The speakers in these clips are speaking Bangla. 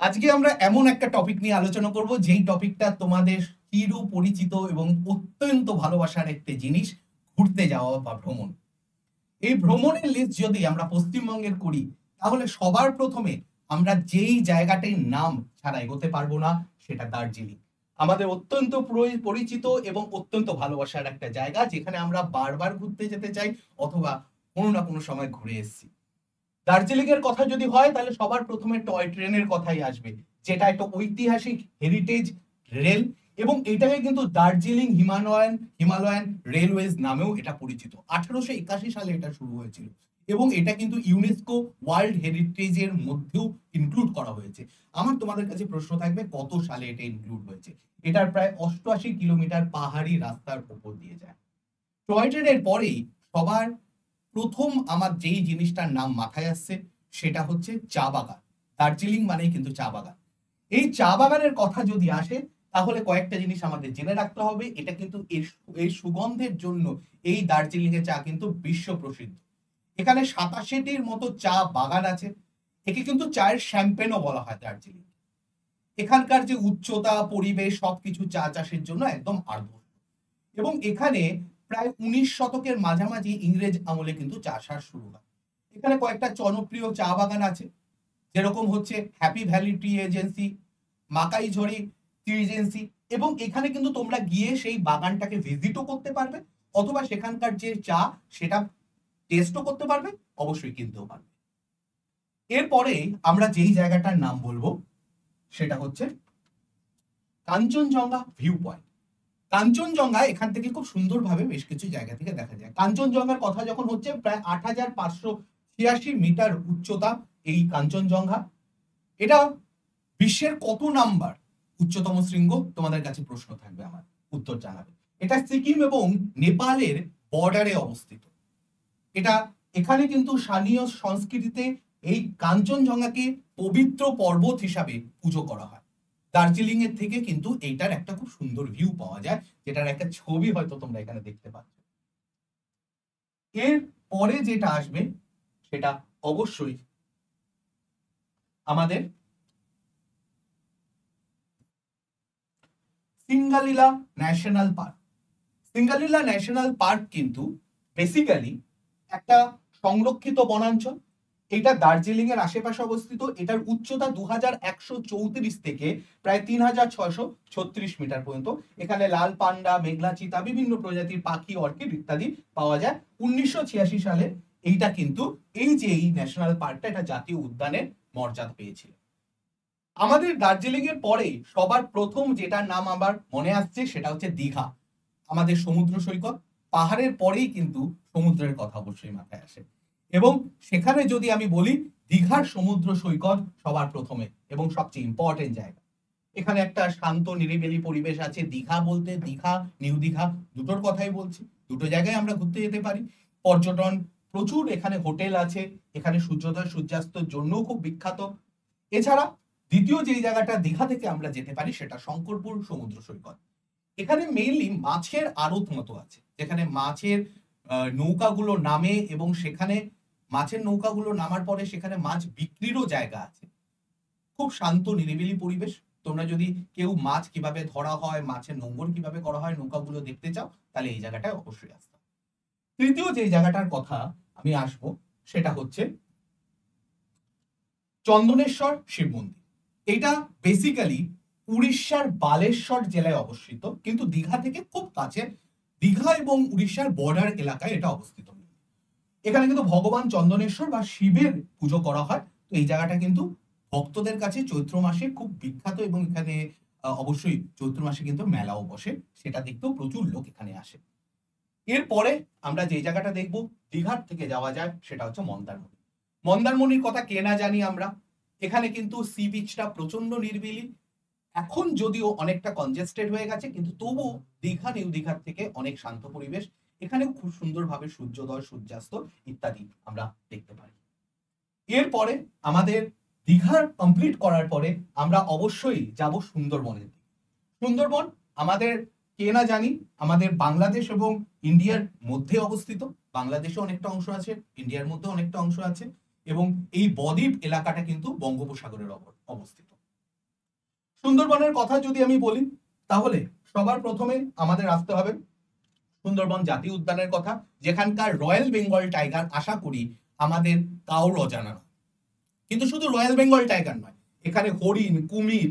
আজকে আমরা এমন একটা টপিক নিয়ে আলোচনা করব যেই টপিকটা তোমাদের চির পরিচিত এবং অত্যন্ত ভালোবাসার একটা জিনিস, ঘুরতে যাওয়া বা ভ্রমণ। এই ভ্রমণের লিস্ট যদি আমরা পশ্চিমবঙ্গের করি, তাহলে সবার প্রথমে আমরা যেই জায়গাটার নাম ছাড়া এগোতে পারবো না, সেটা দার্জিলিং। আমাদের অত্যন্ত পরিচিত এবং অত্যন্ত ভালোবাসার একটা জায়গা, যেখানে আমরা বারবার ঘুরতে যেতে চাই অথবা কোনো না কোনো সময় ঘুরে এসেছি। দার্জিলিং এর কথা যদি হয়, তাহলে সবার প্রথমে টয় ট্রেনের কথাই আসবে, যেটা একটা ঐতিহাসিক হেরিটেজ রেল, এবং এটাকে কিন্তু দার্জিলিং হিমালয়ান রেলওয়েজ নামেও এটা পরিচিত। 1881 সালে এটা শুরু হয়েছিল এবং এটা কিন্তু ইউনেস্কো ওয়ার্ল্ড হেরিটেজের মধ্যেও ইনক্লুড করা হয়েছে। আমার তোমাদের কাছে প্রশ্ন থাকবে, কত সালে এটা ইনক্লুড হয়েছে? এটার প্রায় 88 কিলোমিটার পাহাড়ি রাস্তার উপর দিয়ে যায়। টয় ট্রেনের পরেই সবার প্রথম আমার যেই জিনিসটার নাম মাথায় আসছে, সেটা হচ্ছে চা বাগান। দার্জিলিং মানেই কিন্তু চা বাগান। এই চা বাগানের কথা যদি আসে, তাহলে কয়েকটা জিনিস আমাদের জেনে রাখতে হবে। এটা কিন্তু এই সুগন্ধের জন্য এই দার্জিলিং এর চা কিন্তু বিশ্ব প্রসিদ্ধ। এখানে 87টির মতো চা বাগান আছে। একে কিন্তু চায়ের শ্যাম্পেনও বলা হয় দার্জিলিং। এখানকার যে উচ্চতা, পরিবেশ, সবকিছু চা চাষের জন্য একদম আদর্শ। এবং এখানে প্রায় 19 শতকের মাঝামাঝি ইংরেজ আমলে কিন্তু চাষার শুরু হয়। এখানে কয়েকটা জনপ্রিয় চা বাগান আছে, যেরকম হচ্ছে হ্যাপি ভ্যালি টি এজেন্সি, মাকাইঝড়ি টি এজেন্সি। এবং এখানে কিন্তু তোমরা গিয়ে সেই বাগানটাকে ভিজিটও করতে পারবে, অথবা সেখানকার যে চা সেটা টেস্টও করতে পারবে, অবশ্যই কিনতেও পারবে। এরপরে আমরা যেই জায়গাটার নাম বলবো, সেটা হচ্ছে কাঞ্চনজঙ্ঘা ভিউ পয়েন্ট। কাঞ্চনজঙ্ঘা এখান থেকে খুব সুন্দরভাবে বেশ কিছু জায়গা থেকে দেখা যায়। কাঞ্চনজঙ্ঘার কথা যখন হচ্ছে, প্রায় 8586 মিটার উচ্চতা এই কাঞ্চনজঙ্ঘা। এটা বিশ্বের কত নাম্বার উচ্চতম শৃঙ্গ? তোমাদের কাছে প্রশ্ন থাকবে, আমার উত্তর জানাবে। এটা সিকিম এবং নেপালের বর্ডারে অবস্থিত। এটা এখানে কিন্তু স্থানীয় সংস্কৃতিতে এই কাঞ্চনজঙ্ঘাকে পবিত্র পর্বত হিসাবে পুজো করা হয়। দার্জিলিং এর থেকে কিন্তু এইটার একটা খুব সুন্দর ভিউ পাওয়া যায়, যেটার একটা ছবি হয়তো তোমরা এখানে দেখতে পাচ্ছ। এর পরে যেটা আসবে, সেটা অবশ্যই আমাদের Singalila national park. Singalila national park কিন্তু বেসিক্যালি একটা সংরক্ষিত বনাঞ্চল। এটা দার্জিলিং এর আশেপাশে অবস্থিত। এটার উচ্চতা 2134 থেকে প্রায় 3636 মিটার পর্যন্ত। এখানে লাল পান্ডা, মেঘলা চিতা, বিভিন্ন প্রজাতির পাখি, অর্কিড ইত্যাদি পাওয়া যায়। 1986 সালে এইটা কিন্তু এই ন্যাশনাল পার্কটা এটা জাতীয় উদ্যানের মর্যাদা পেয়েছিল। আমাদের দার্জিলিং এর পরে সবার প্রথম যেটার নাম আমার মনে আসছে, সেটা হচ্ছে দীঘা। আমাদের সমুদ্র সৈকত। পাহাড়ের পরেই কিন্তু সমুদ্রের কথা অবশ্যই মাথায় আসে, এবং সেখানে যদি আমি বলি, দীঘার সমুদ্র সৈকত সবার প্রথমে এবং সবচেয়ে ইম্পর্টেন্ট জায়গা। এখানে একটা শান্ত নিরিবিলি পরিবেশ আছে। দীঘা বলতে দীঘা, নিউ দীঘা দুটোর কথাই বলছি। দুটো জায়গায় আমরা ঘুরতে যেতে পারি। পর্যটন প্রচুর, এখানে হোটেল আছে। এখানে সূর্যোদয় সূর্যাস্তের জন্যও খুব বিখ্যাত। এছাড়া দ্বিতীয় যেই জায়গাটা দীঘা থেকে আমরা যেতে পারি, সেটা শঙ্করপুর সমুদ্র সৈকত। এখানে মেইনলি মাছের আড়ত মতো আছে, যেখানে মাছের নৌকাগুলো নামে, এবং সেখানে মাছের নৌকাগুলো নামার পরে সেখানে মাছ বিক্রিরও জায়গা আছে। খুব শান্ত নিরিবিলি পরিবেশ। তোমরা যদি কেউ মাছ কিভাবে ধরা হয়, মাছের নোঙ্গর কিভাবে করা হয়, নৌকাগুলো দেখতে চাও, তাহলে এই জায়গাটায় অবশ্যই আসতে হবে। তৃতীয় যে জায়গাটার কথা আমি আসবো, সেটা হচ্ছে চন্দনেশ্বর শিব মন্দির। এটা বেসিক্যালি উড়িষ্যার বালেশ্বর জেলায় অবস্থিত, কিন্তু দীঘা থেকে খুব কাছে। দীঘা এবং উড়িষ্যার বর্ডার এলাকায় এটা অবস্থিত। এখানে কিন্তু ভগবান চন্দনেশ্বর বা শিবের পুজো করা হয়। তো এই জায়গাটা কিন্তু ভক্তদের কাছে চৈত্র মাসে খুব বিখ্যাত, এবং এখানে অবশ্যই চৈত্র মাসে কিন্তু মেলাও বসে, সেটা দেখতেও প্রচুর লোক এখানে আসে। এরপরে আমরা যে জায়গাটা দেখব, দীঘার থেকে যাওয়া যায়, সেটা হচ্ছে মন্দারমণি। মন্দারমণির কথা কে না জানি আমরা। এখানে কিন্তু সি বিচটা প্রচন্ড নির্বিলি। এখন যদিও অনেকটা কনজেস্টেড হয়ে গেছে, কিন্তু তবু দীঘা নিউ দীঘার থেকে অনেক শান্ত পরিবেশ। এখানে খুব সুন্দরভাবে সূর্যোদয় সূর্যাস্ত ইত্যাদি আমরা দেখতে পারি। এরপরে আমাদের দীঘার কমপ্লিট করার পরে আমরা অবশ্যই যাব সুন্দরবনের দিকে। সুন্দরবন আমাদের কে না জানি, আমাদের বাংলাদেশ এবং ইন্ডিয়ার মধ্যে অবস্থিত। বাংলাদেশে অনেকটা অংশ আছে, ইন্ডিয়ার মধ্যে অনেকটা অংশ আছে, এবং এই বদ্বীপ এলাকাটা কিন্তু বঙ্গোপসাগরের অবস্থিত। সুন্দরবনের কথা যদি আমি বলি, তাহলে সবার প্রথমে আমাদের আসতে হবে সুন্দরবন জাতীয় উদ্যানের কথা, যেখানকার রয়্যাল বেঙ্গল টাইগার আশা করি আমাদের কারোর অজানা নয়। কিন্তু শুধু রয়্যাল বেঙ্গল টাইগার নয়, এখানে হরিণ, কুমির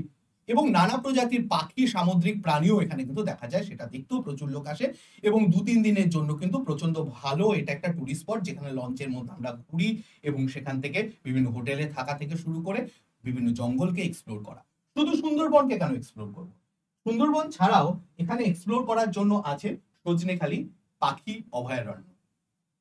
এবং নানা প্রজাতির পাখি, সামুদ্রিক প্রাণীও এখানে কিন্তু দেখা যায়, সেটা দেখতেও প্রচুর লোক আসে। এবং 2-3 দিনের জন্য কিন্তু প্রচন্ড ভালো এটা একটা টুরিস্ট স্পট, যেখানে লঞ্চের মধ্যে আমরা ঘুরি এবং সেখান থেকে বিভিন্ন হোটেলে থাকা থেকে শুরু করে বিভিন্ন জঙ্গলকে এক্সপ্লোর করা। শুধু সুন্দরবনকে কেন এক্সপ্লোর করবো? সুন্দরবন ছাড়াও এখানে এক্সপ্লোর করার জন্য আছে সজনেখালি পাখি অভয়ারণ্য।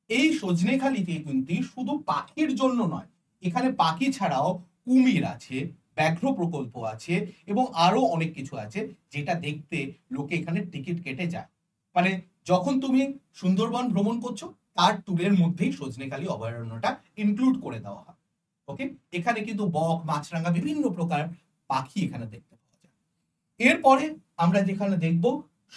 এই সজনেখালিতে কিন্তু শুধু পাখির জন্য নয়, এখানে পাখি ছাড়াও কুমির আছে, ব্যাঘ্র প্রকল্প আছে এবং আরো অনেক কিছু আছে, যেটা দেখতে লোকে এখানে টিকিট কেটে যায়। মানে যখন তুমি সুন্দরবন ভ্রমণ করছো, তার ট্যুরের মধ্যেই সজনেখালি অভয়ারণ্যটা ইনক্লুড করে দেওয়া হয়। ওকে, এখানে কিন্তু বক, মাছরাঙা, বিভিন্ন প্রকার পাখি এখানে দেখতে পাওয়া যায়। এরপরে আমরা যেখানে দেখব,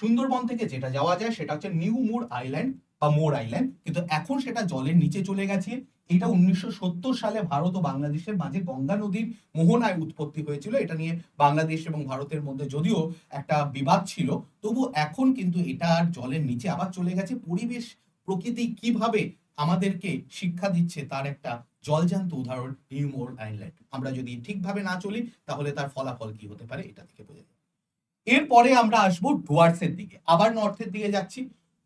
সুন্দরবন থেকে যেটা যাওয়া যায় সেটা হচ্ছে নিউ মুর আইল্যান্ড বা মোর আইল্যান্ড, কিন্তু এখন সেটা জলের নিচে চলে গেছে। এটা 1970 সালে ভারত ও বাংলাদেশের মাঝে গঙ্গা নদীর মোহনায় উৎপত্তি হয়েছিল। এটা নিয়ে বাংলাদেশ এবং ভারতের মধ্যে যদিও একটা বিবাদ ছিল, তবু এখন কিন্তু এটা আর জলের নিচে আবার চলে গেছে। পরিবেশ, প্রকৃতি কিভাবে আমাদেরকে শিক্ষা দিচ্ছে তার একটা জলজান্ত উদাহরণ নিউ মোর আইল্যান্ড। আমরা যদি ঠিকভাবে না চলি, তাহলে তার ফলাফল কি হতে পারে এটা থেকে বোঝা যায়। এরপরে আমরা আসবো ডুয়ার্সের দিকে, আবার নর্থের দিকে যাচ্ছি।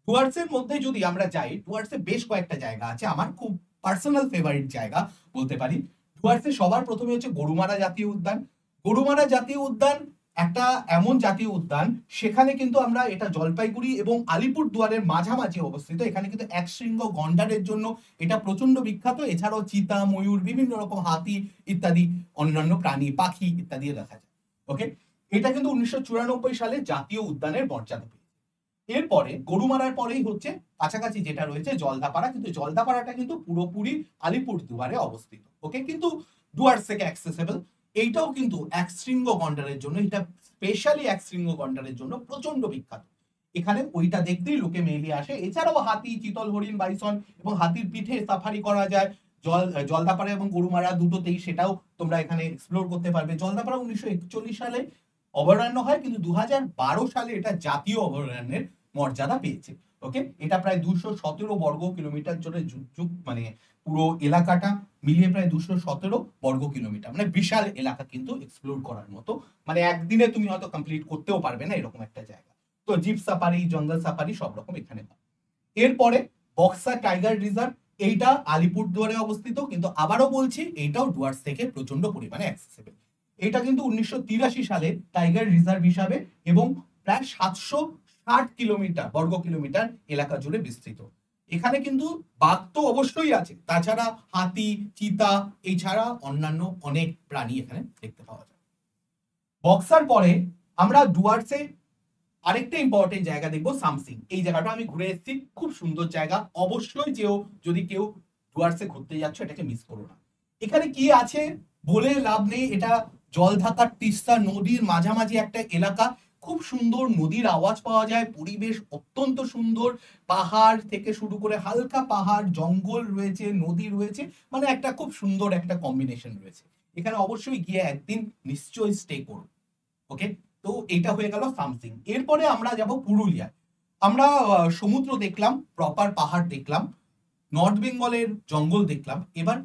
ডুয়ার্সের মধ্যে যদি আমরা যাই, ডুয়ার্সে বেশ কয়েকটা জায়গা আছে, আমার খুব পার্সোনাল ফেভারিট জায়গা বলতে পারি। ডুয়ার্সে সবার প্রথমে হচ্ছে গরুমারা জাতীয় উদ্যান। গরুমারা জাতীয় উদ্যান একটা এমন জাতীয় উদ্যান, সেখানে কিন্তু আমরা, এটা জলপাইগুড়ি এবং আলিপুরদুয়ারের মাঝামাঝি অবস্থিত। এখানে কিন্তু একশৃঙ্গ গন্ডারের জন্য এটা প্রচন্ড বিখ্যাত। এছাড়াও চিতা, ময়ূর, বিভিন্ন রকম হাতি ইত্যাদি অন্যান্য প্রাণী, পাখি ইত্যাদি দেখা যায়। ওকে, এটা কিন্তু 1994 সালে জাতীয় উদ্যানের মর্যাদা পেয়েছে। এরপরে গরুমারার পরেই হচ্ছে কাছাকাছি যেটা রয়েছে জলদাপাড়া, কিন্তু জলদাপাড়াটা কিন্তু পুরোপুরি আলিপুরদুয়ারে অবস্থিত। ওকে, কিন্তু ডুয়ার্স থেকে অ্যাক্সেসেবল। এইটাও কিন্তু একশৃঙ্গ গন্ডারের জন্য, এটা স্পেশালি একশৃঙ্গ গন্ডারের জন্য প্রচন্ড বিখ্যাত। এখানে ওইটা দেখতেই লোকে মেইলি আসে। এছাড়াও হাতি, চিতল, হরিণ, বাইসন এবং হাতির পিঠে সাফারি করা যায়। জলদাপাড়া এবং গরুমারা দুটোতেই, সেটাও তোমরা এখানে এক্সপ্লোর করতে পারবে। জলদাপাড়া 1941 সালে অভয়ারণ্য হয়, কিন্তু 2012 সালে এটা জাতীয় অভয়ারণ্যের মর্যাদা পেয়েছে। ওকে, এটা প্রায় 217 বর্গ কিলোমিটার জুড়ে মানে পুরো এলাকাটা মিলিয়ে প্রায় 217 বর্গ কিলোমিটার, মানে বিশাল এলাকা কিন্তু এক্সপ্লোর করার মতো। মানে একদিনে তুমি হয়তো কমপ্লিট করতেও পারবে না এরকম একটা জায়গা। তো জিপ সাফারি, জঙ্গল সাফারি সব রকম এখানে হয়। এরপরে বক্সা টাইগার রিজার্ভ, এইটা আলিপুরদুয়ারে অবস্থিত, কিন্তু আবারও বলছি এইটাও ডুয়ার্স থেকে প্রচন্ড পরিমাণে অ্যাক্সেসেবল। এটা কিন্তু 1983 সালে টাইগার রিজার্ভ হিসাবে এবং প্রায় 760 কিলোমিটার বর্গ কিলোমিটার এলাকা জুড়ে বিস্তৃত। এখানে কিন্তু বাঘ তো অবশ্যই আছে, তাছাড়া হাতি, চিতা, এছাড়া অন্যান্য অনেক প্রাণী এখানে দেখতে পাওয়া যায়। বক্সার পরে আমরা ডুয়ার্সে আরেকটা ইম্পর্টেন্ট জায়গা দেখবো, সামসিং। এই জায়গাটা আমি ঘুরে এসেছি, খুব সুন্দর জায়গা, অবশ্যই যেও। যদি কেউ ডুয়ার্সে ঘুরতে যাচ্ছ, এটাকে মিস করো না। এখানে কি আছে বলে লাভ নেই, এটা জলঢাকার তিস্তা নদীর মাঝামাঝি একটা এলাকা। খুব সুন্দর, নদীর আওয়াজ পাওয়া যায়, পরিবেশ অত্যন্ত সুন্দর। পাহাড় থেকে শুরু করে হালকা পাহাড়, জঙ্গল রয়েছে, নদী রয়েছে, মানে একটা খুব সুন্দর একটা কম্বিনেশন রয়েছে। এখানে অবশ্যই গিয়ে একদিন নিশ্চয়ই স্টে করো। ওকে, তো এটা হয়ে গেল সামথিং। এরপরে আমরা যাব পুরুলিয়া। আমরা সমুদ্র দেখলাম, প্রপার পাহাড় দেখলাম, নর্থ বেঙ্গলের জঙ্গল দেখলাম। এবার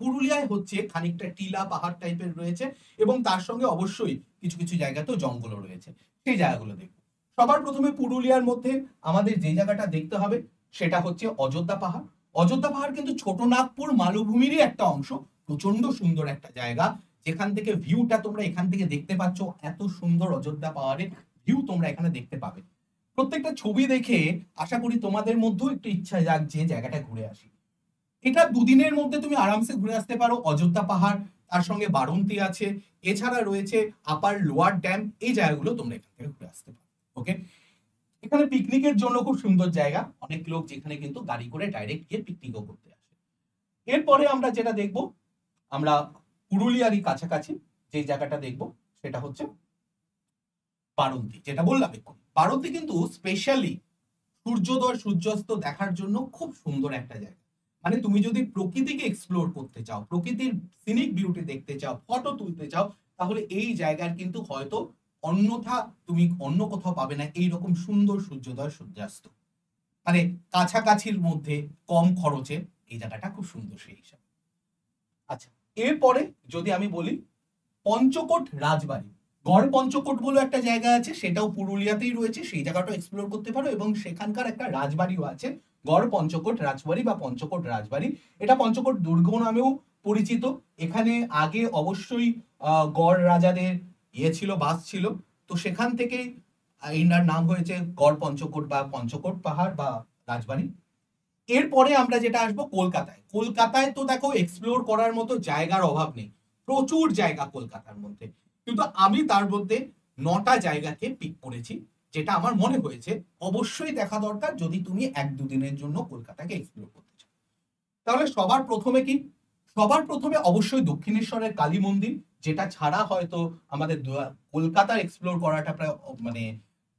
পুরুলিয়ায় হচ্ছে খানিকটা টিলা পাহাড় টাইপের রয়েছে এবং তার সঙ্গে অবশ্যই কিছু কিছু জায়গাতেও জঙ্গলও রয়েছে, সেই জায়গাগুলো দেখব। সবার প্রথমে পুরুলিয়ার মধ্যে আমাদের যে জায়গাটা দেখতে হবে সেটা হচ্ছে অযোধ্যা পাহাড়। অযোধ্যা পাহাড় কিন্তু ছোটনাগপুর মালভূমিরই একটা অংশ, প্রচন্ড সুন্দর একটা জায়গা, যেখান থেকে ভিউটা তোমরা এখান থেকে দেখতে পাচ্ছ। এত সুন্দর অযোধ্যা পাহাড়ের ভিউ তোমরা এখানে দেখতে পাবে। প্রত্যেকটা ছবি দেখে আশা করি তোমাদের মধ্যেও একটু ইচ্ছা যাক যে জায়গাটা ঘুরে আসি। এটা 2 দিনের মধ্যে তুমি আরামসে ঘুরে আসতে পারো। অযোধ্যা পাহাড়, তার সঙ্গে বারন্তি আছে, এছাড়া রয়েছে আপার লোয়ার ড্যাম, এই জায়গাগুলো তোমরা এখান থেকে ঘুরে আসতে পারো। ওকে, এখানে পিকনিকের জন্য খুব সুন্দর জায়গা, অনেক লোক যেখানে কিন্তু গাড়ি করে ডাইরেক্ট গিয়ে পিকনিকও করতে আসে। এরপরে আমরা যেটা দেখব, আমরা পুরুলিয়ারই কাছাকাছি যে জায়গাটা দেখব সেটা হচ্ছে বারন্তি। যেটা বললাম একটু, বারন্তি কিন্তু স্পেশালি সূর্যোদয় সূর্যাস্ত দেখার জন্য খুব সুন্দর একটা জায়গা। মানে তুমি যদি প্রকৃতিকে এক্সপ্লোর করতে চাও, প্রকৃতির সিনিক বিউটি দেখতে চাও, ফটো তুলতে চাও, তাহলে এই জায়গার কিন্তু হয়তো অন্যথা তুমি অন্য কোথাও পাবে না এইরকম সুন্দর সূর্যোদয় সূর্যাস্ত, মানে কাছাকাছির মধ্যে কম খরচে এই জায়গাটা খুব সুন্দর সেই হিসাবে। আচ্ছা, এরপরে যদি আমি বলি পঞ্চকোট রাজবাড়ি, গড় পঞ্চকোট বলে একটা জায়গা আছে, সেটাও পুরুলিয়াতেই রয়েছে, সেই জায়গাটাও এক্সপ্লোর করতে পারো, এবং সেখানকার একটা রাজবাড়িও আছে, গড় পঞ্চকোট রাজবাড়ি বা পঞ্চকোট রাজবাড়ি। এটা পঞ্চকোট দুর্গ নামেও পরিচিত। এখানে আগে অবশ্যই গড় রাজাদের ছিল, বাস ছিল, তো সেখান থেকেই এটার নাম হয়েছে গড় পঞ্চকোট বা পঞ্চকোট পাহাড় বা রাজবাড়ি। এরপরে আমরা যেটা আসবো কলকাতায়। কলকাতায় তো দেখো এক্সপ্লোর করার মতো জায়গার অভাব নেই, প্রচুর জায়গা কলকাতার মধ্যে, কিন্তু আমি তার মধ্যে 9টা জায়গাকে পিক করেছি যেটা আমার মনে হয়েছে অবশ্যই দেখা দরকার যদি তুমি 1-2 দিনের জন্য কলকাতাকে এক্সপ্লোর করতে চাও। তাহলে সবার প্রথমে অবশ্যই দক্ষিণেশ্বরের কালী মন্দির, যেটা ছাড়া হয়তো আমাদের কলকাতা এক্সপ্লোর করাটা প্রায় মানে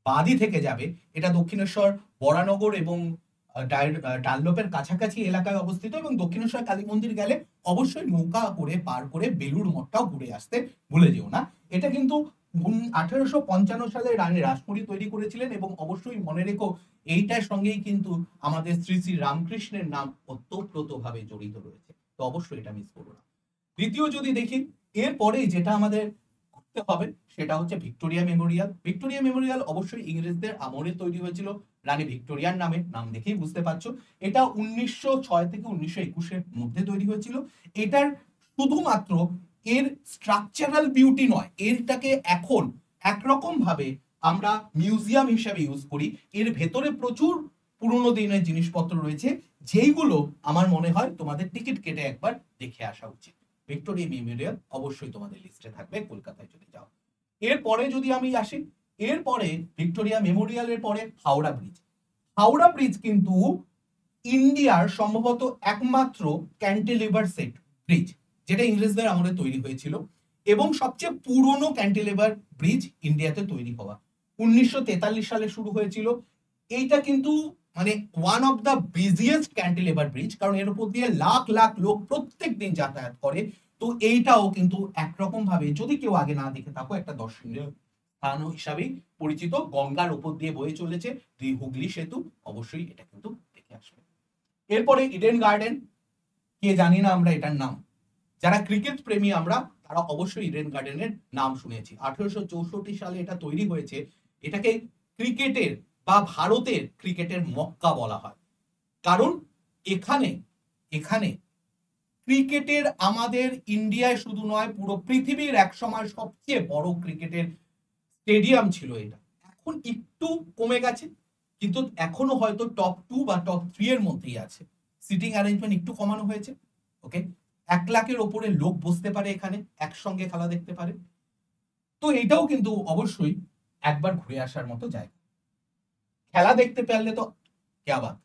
বাদই থেকে যাবে। এটা দক্ষিণেশ্বর বরানগর এবং ডানলপের কাছাকাছি এলাকায় অবস্থিত, এবং দক্ষিণেশ্বর কালী মন্দির গেলে অবশ্যই নৌকা করে পার করে বেলুড় মঠটাও ঘুরে আসতে ভুলে যেও না। এটা কিন্তু 1855 সালে রানী রাসমণি তৈরি করেছিলেন, এবং অবশ্যই মনে রেখো এইটার সঙ্গেই কিন্তু আমাদের শ্রী শ্রী রামকৃষ্ণের নাম ওতপ্রোতভাবে জড়িত রয়েছে, তো অবশ্যই এটা মিস করো না। দ্বিতীয় যদি দেখি, এরপরে যেটা আমাদের করতে হবে সেটা হচ্ছে ভিক্টোরিয়া মেমোরিয়াল। ভিক্টোরিয়া মেমোরিয়াল অবশ্যই ইংরেজদের আমলে তৈরি হয়েছিল রানী ভিক্টোরিয়ার নামে, নাম দেখেই বুঝতে পারছো। এটা 1906 থেকে 1921 এর মধ্যে তৈরি হয়েছিল। এটার শুধুমাত্র এর স্ট্রাকচারাল বিউটি নয়, এরটাকে এখন একরকম ভাবে আমরা মিউজিয়াম হিসেবে ইউজ করি। এর ভেতরে প্রচুর পুরনো দিনের জিনিসপত্র রয়েছে, যেইগুলো আমার মনে হয় তোমাদের টিকিট কেটে একবার দেখে আসা উচিত। ভিক্টোরিয়া মেমোরিয়াল অবশ্যই তোমাদের লিস্টে থাকবে কলকাতায় যদি যাও। এরপরে যদি আমি আসি, এরপরে ভিক্টোরিয়া মেমোরিয়ালের পরে হাওড়া ব্রিজ। হাওড়া ব্রিজ কিন্তু ইন্ডিয়ার সম্ভবত একমাত্র ক্যান্টিলিভার সেট ব্রিজ, যেটা ইংরেজদের আমলে তৈরি হয়েছিল, এবং সবচেয়ে পুরনো ক্যান্টিলিভার ব্রিজ ইন্ডিয়াতে তৈরি হওয়া। 1943 সালে শুরু হয়েছিল। এইটা কিন্তু মানে one of the busiest cantilever bridge, কারণ এর উপর দিয়ে লাখ লাখ লোক প্রত্যেক দিন যাতায়াত করে। তো এইটাও কিন্তু একরকম ভাবে যদি কেউ আগে না দেখে থাকো একটা দর্শনীয় স্থান হিসাবেই পরিচিত। গঙ্গার উপর দিয়ে বয়ে চলেছে হুগলি সেতু, অবশ্যই এটা কিন্তু দেখে আসবে। এরপরে ইডেন গার্ডেন, কে জানি না আমরা এটার নাম, যারা ক্রিকেট প্রেমী আমরা তারা অবশ্যই ইডেন গার্ডেনের নাম শুনেছি। 1864 সালে এটা তৈরি হয়েছে। এটাকে ক্রিকেটের বা ভারতের ক্রিকেটের মক্কা বলা হয়, কারণ এখানে ক্রিকেটের আমাদের ইন্ডিয়ায় শুধু নয় পুরো পৃথিবীর একসময় সবচেয়ে বড় ক্রিকেটের স্টেডিয়াম ছিল এটা। এখন একটু কমে গেছে, কিন্তু এখনো হয়তো টপ 2 বা টপ 3 এর মধ্যেই আছে। সিটিং অ্যারেঞ্জমেন্ট একটু কমানো হয়েছে। ওকে, 1 লাখের ওপরে লোক বসতে পারে এখানে, একসঙ্গে খেলা দেখতে পারে। তো এটাও কিন্তু অবশ্যই একবার ঘুরে আসার মতো জায়গা। খেলা দেখতে পারলে তো ক্যা বাত,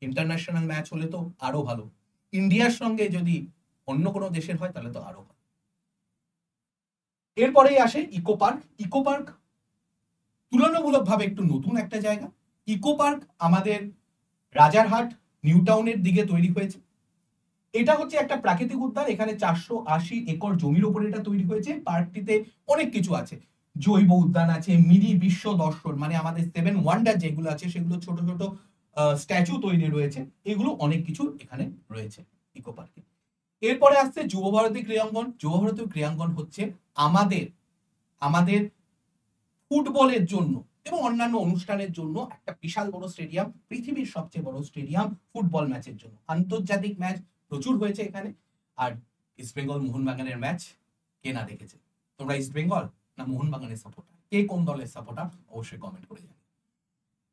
ইন্টারন্যাশনাল ম্যাচ হলে তো আরো ভালো, ইন্ডিয়ার সঙ্গে যদি অন্য কোনো দেশের হয় তাহলে তো আরো ভালো। এরপরেই আসে ইকো পার্ক। ইকো পার্ক তুলনামূলকভাবে একটু নতুন একটা জায়গা। ইকো পার্ক আমাদের রাজারহাট নিউ টাউনের দিকে তৈরি হয়েছে। এটা হচ্ছে একটা প্রাকৃতিক উদ্যান, এখানে 480 একর জমির উপরে এটা তৈরি হয়েছে। পার্কটিতে অনেক কিছু আছে, জৈব উদ্যান আছে, মিনি বিশ্ব দর্শন মানে আমাদের 7 ওয়ান্ডার যেগুলো আছে সেগুলো, ছোট ছোট স্ট্যাচু তৈরি রয়েছে, এগুলো অনেক কিছু এখানে রয়েছে ইকো পার্কে। এরপরে আসছে যুবভারতী ক্রীড়াঙ্গন। যুবভারতী ক্রীড়াঙ্গন হচ্ছে আমাদের ফুটবলের জন্য এবং অন্যান্য অনুষ্ঠানের জন্য একটা বিশাল বড় স্টেডিয়াম, পৃথিবীর সবচেয়ে বড় স্টেডিয়াম ফুটবল ম্যাচের জন্য। আন্তর্জাতিক ম্যাচ প্রচুর হয়েছে এখানে। আর ইস্ট বেঙ্গল মোহনবাগানের ম্যাচ কে না দেখেছে? তোমরা ইস্ট বেঙ্গল না মোহনবাগানের সাপোর্টার? কে কোন দলের সাপোর্টার অবশ্যই কমেন্ট করে জানাবে।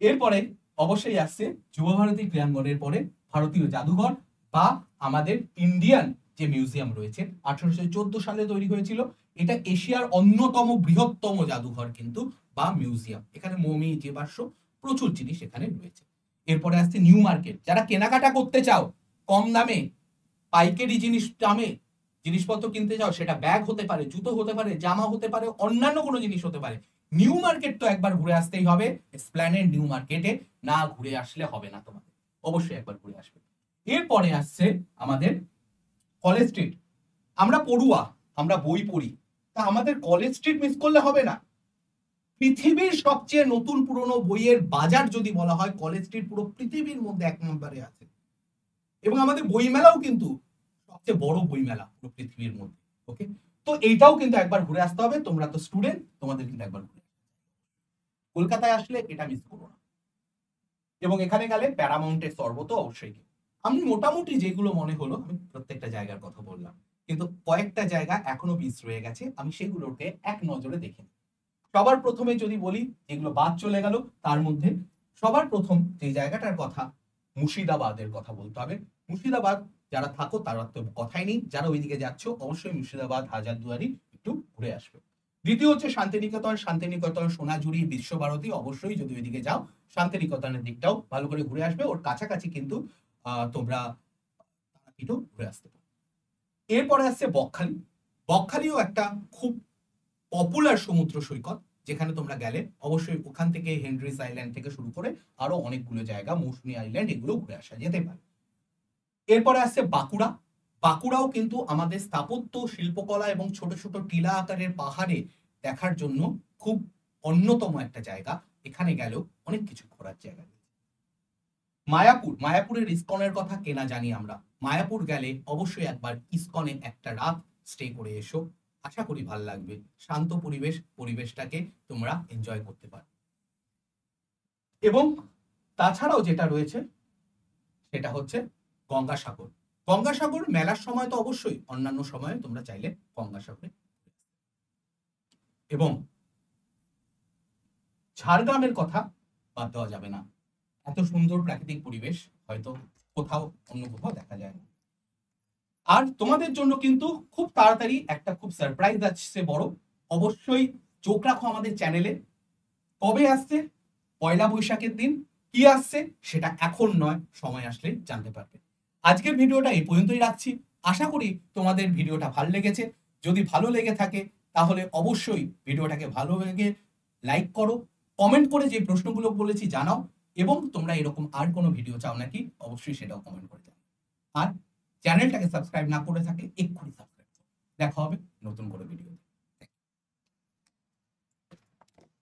এরপরে অবশ্যই আসছে যুবভারতী ক্রীড়াঙ্গনের পরে ভারতীয় জাদুঘর বা আমাদের ইন্ডিয়ান যে মিউজিয়াম রয়েছে, 1814 সালে তৈরি হয়েছিল। এটা এশিয়ার অন্যতম বৃহত্তম জাদুঘর কিন্তু বা মিউজিয়াম। এখানে মমি, জীবাশ্ম প্রচুর জিনিস এখানে রয়েছে। এরপরে আসছে নিউ মার্কেট। যারা কেনাকাটা করতে চাও কম দামে, পাইকারি জিনিসপত্র কিনতে চাও, সেটা ব্যাগ হতে পারে, জুতো হতে পারে, জামা হতে পারে, অন্যান্য কোনো জিনিস হতে পারে, নিউ মার্কেট তো একবার ঘুরে আসতেই হবে। এসপ্ল্যানেড নিউ মার্কেটে না ঘুরে আসলে হবে না, তোমাদের অবশ্যই একবার ঘুরে আসবে। এরপরে আসছে আমাদের কলেজ স্ট্রিট। আমরা পড়ুয়া, আমরা বই পড়ি, তা আমাদের কলেজ স্ট্রিট মিস করলে হবে না। পৃথিবীর সবচেয়ে নতুন পুরনো বইয়ের বাজার যদি বলা হয়, কলেজ স্ট্রিট পুরো পৃথিবীর মধ্যে 1 নম্বরে আছে। এবং আমাদের বইমেলাও কিন্তু সবচেয়ে বড় বইমেলা পুরো পৃথিবীর মধ্যে। ওকে, তো এইটাও কিন্তু একবার ঘুরে আসতে হবে। তোমরা তো স্টুডেন্ট, তোমাদের কিন্তু একবার ঘুরে কলকাতায় আসলে এটা মিস করো না। এবং এখানে গেলে প্যারামাউন্টের শরবত অবশ্যই। আমি মোটামুটি যেগুলো মনে হলো আমি প্রত্যেকটা জায়গার কথা বললাম, কিন্তু কয়েকটা জায়গা এখনো মিস রয়ে গেছে, আমি সেগুলোকে এক নজরে দেখে নিই। সবার প্রথমে যদি বলি, যেগুলো বাদ চলে গেল তার মধ্যে সবার প্রথম যে জায়গাটার কথা, মুর্শিদাবাদের কথা বলতে হবে। মুর্শিদাবাদ যারা থাকো তারা তো কথাই নেই, যারা ওইদিকে যাচ্ছ অবশ্যই মুর্শিদাবাদ, হাজারদুয়ারি একটু ঘুরে আসবে। দ্বিতীয় হচ্ছে শান্তিনিকেতন। শান্তিনিকেতন, সোনাঝুরি, বিশ্বভারতী, অবশ্যই যদি ওইদিকে যাও শান্তিনিকেতনের দিকটাও ভালো করে ঘুরে আসবে। ওর কাছাকাছি কিন্তু তোমরা একটু ঘুরে আসতে পারো। এরপরে আসছে বকখালি। বকখালিও একটা খুব পপুলার সমুদ্র সৈকত, যেখানে তোমরা গেলে অবশ্যই ওখান থেকে হেনরিস আইল্যান্ড থেকে শুরু করে আরো অনেকগুলো জায়গা, মৌসুমী আইল্যান্ড, এগুলো ঘুরে আসা যেতে পারে। এরপরে আসছে বাঁকুড়া। বাঁকুড়াও কিন্তু আমাদের স্থাপত্য, শিল্পকলা এবং ছোট ছোট টিলা আকারের পাহাড়ে দেখার জন্য খুব অন্যতম একটা জায়গা। এখানে গেলেও অনেক কিছু ঘোরার জায়গা। মায়াপুর, মায়াপুরের ইসকনের কথা কেনা জানি আমরা। মায়াপুর গেলে অবশ্যই একবার ইসকনে একটা রাত স্টে করে এসো, আশা করি ভাল লাগবে। শান্ত পরিবেশ, পরিবেশটাকে তোমরা এনজয় করতে পারো। এবং তাছাড়াও যেটা রয়েছে সেটা হচ্ছে গঙ্গাসাগর। গঙ্গাসাগর মেলার সময় তো অবশ্যই, অন্যান্য সময়ে তোমরা চাইলে গঙ্গাসাগরে। এবং ঝাড়গ্রামের কথা বাদ দেওয়া যাবে না, এত সুন্দর প্রাকৃতিক পরিবেশ হয়তো কোথাও অন্য কোথাও দেখা যায় না। আর তোমাদের জন্য কিন্তু খুব তাড়াতাড়ি একটা খুব সারপ্রাইজ আসছে বড়, অবশ্যই চোখ রাখো আমাদের চ্যানেলে। কবে আসছে? পয়লা বৈশাখের দিন। কি আসছে সেটা এখন নয়, সময় আসলে জানতে পারবে। আজকের ভিডিওটা এই পর্যন্তই রাখছি। আশা করি তোমাদের ভিডিওটা ভালো লেগেছে। যদি ভালো লেগে থাকে তাহলে অবশ্যই ভিডিওটাকে ভালো লেগে লাইক করো, কমেন্ট করে যে প্রশ্নগুলো বলেছি জানাও, এবং তোমরা এরকম আর কোনো ভিডিও চাও নাকি অবশ্যই সেটাও কমেন্ট করে জানাও। আর চ্যানেলটাকে সাবস্ক্রাইব না করে থাকলে এক্ষুনি সাবস্ক্রাইব করো। দেখা হবে নতুন কোনো ভিডিও।